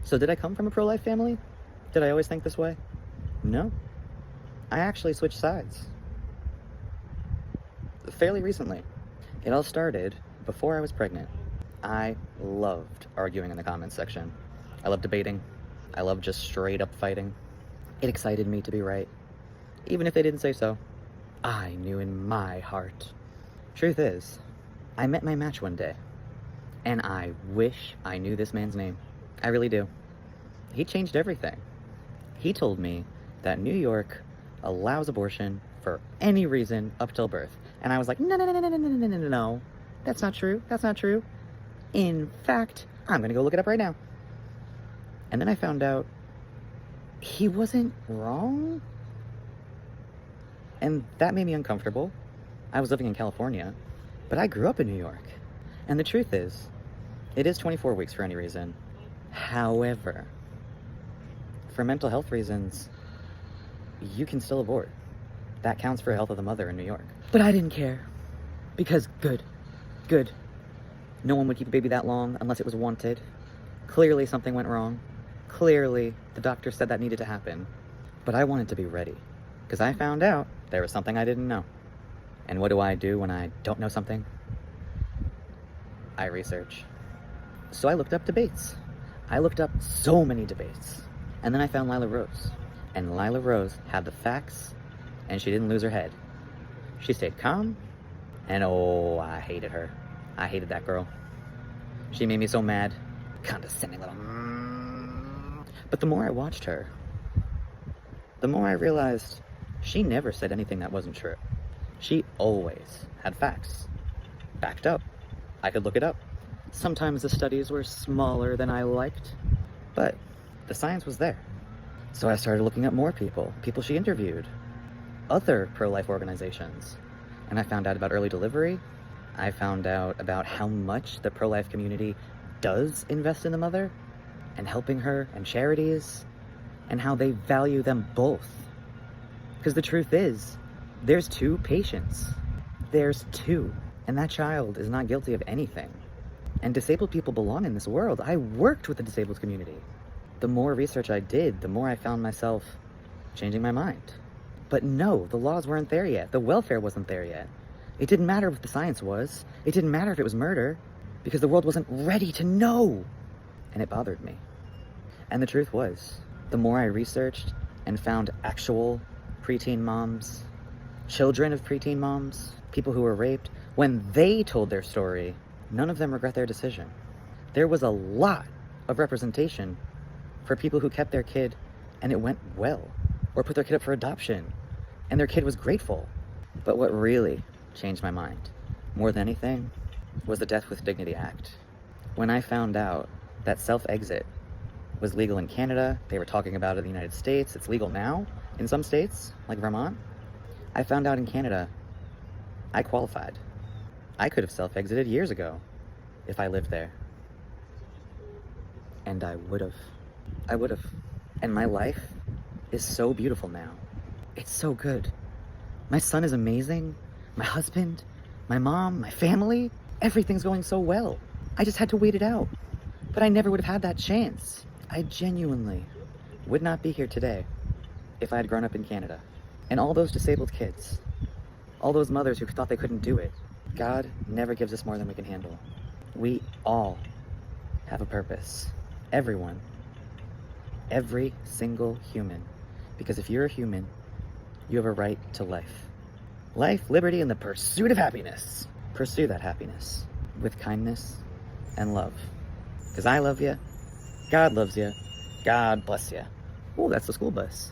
So did I come from a pro-life family? Did I always think this way? No. I actually switched sides. Fairly recently. It all started before I was pregnant. I loved arguing in the comments section. I loved debating. I loved just straight up fighting. It excited me to be right. Even if they didn't say so, I knew in my heart. Truth is, I met my match one day, and I wish I knew this man's name. I really do. He changed everything. He told me that New York allows abortion for any reason up till birth. And I was like, no, no, no, no, no, no, no, no, no, no. That's not true. That's not true. In fact, I'm going to go look it up right now. And then I found out he wasn't wrong. And that made me uncomfortable. I was living in California, but I grew up in New York. And the truth is, it is 24 weeks for any reason. However, for mental health reasons, you can still abort. That counts for the health of the mother in New York. But I didn't care. Because good. No one would keep a baby that long unless it was wanted. Clearly something went wrong. Clearly the doctor said that needed to happen. But I wanted to be ready. Because I found out there was something I didn't know. And what do I do when I don't know something? I research. So I looked up debates. I looked up so many debates. And then I found Lila Rose. And Lila Rose had the facts, and she didn't lose her head. She stayed calm, and oh, I hated her. I hated that girl. She made me so mad. Condescending little... But the more I watched her, the more I realized she never said anything that wasn't true. She always had facts. Backed up. I could look it up. Sometimes the studies were smaller than I liked, but the science was there. So I started looking up more people she interviewed, other pro-life organizations. And I found out about early delivery. I found out about how much the pro-life community does invest in the mother and helping her and charities and how they value them both. Because the truth is, there's two patients. There's two. And that child is not guilty of anything. And disabled people belong in this world. I worked with the disabled community. The more research I did, the more I found myself changing my mind. But no, the laws weren't there yet. The welfare wasn't there yet. It didn't matter what the science was. It didn't matter if it was murder, because the world wasn't ready to know. And it bothered me. And the truth was, the more I researched and found actual preteen moms, children of preteen moms, people who were raped, when they told their story, none of them regret their decision. There was a lot of representation for people who kept their kid and it went well, or put their kid up for adoption and their kid was grateful. But what really changed my mind, more than anything, was the Death with Dignity Act. When I found out that self-exit was legal in Canada, they were talking about it in the United States, it's legal now in some states, like Vermont. I found out in Canada, I qualified. I could have self-exited years ago if I lived there. And I would have. And my life is so beautiful now. It's so good. My son is amazing. My husband, my mom, my family, everything's going so well. I just had to wait it out. But I never would have had that chance. I genuinely would not be here today if I had grown up in Canada. And all those disabled kids, all those mothers who thought they couldn't do it, God never gives us more than we can handle. We all have a purpose. Everyone. Every single human. Because if you're a human, you have a right to life. Life, liberty, and the pursuit of happiness. Pursue that happiness with kindness and love. Because I love you. God loves you. God bless you. Oh, that's the school bus.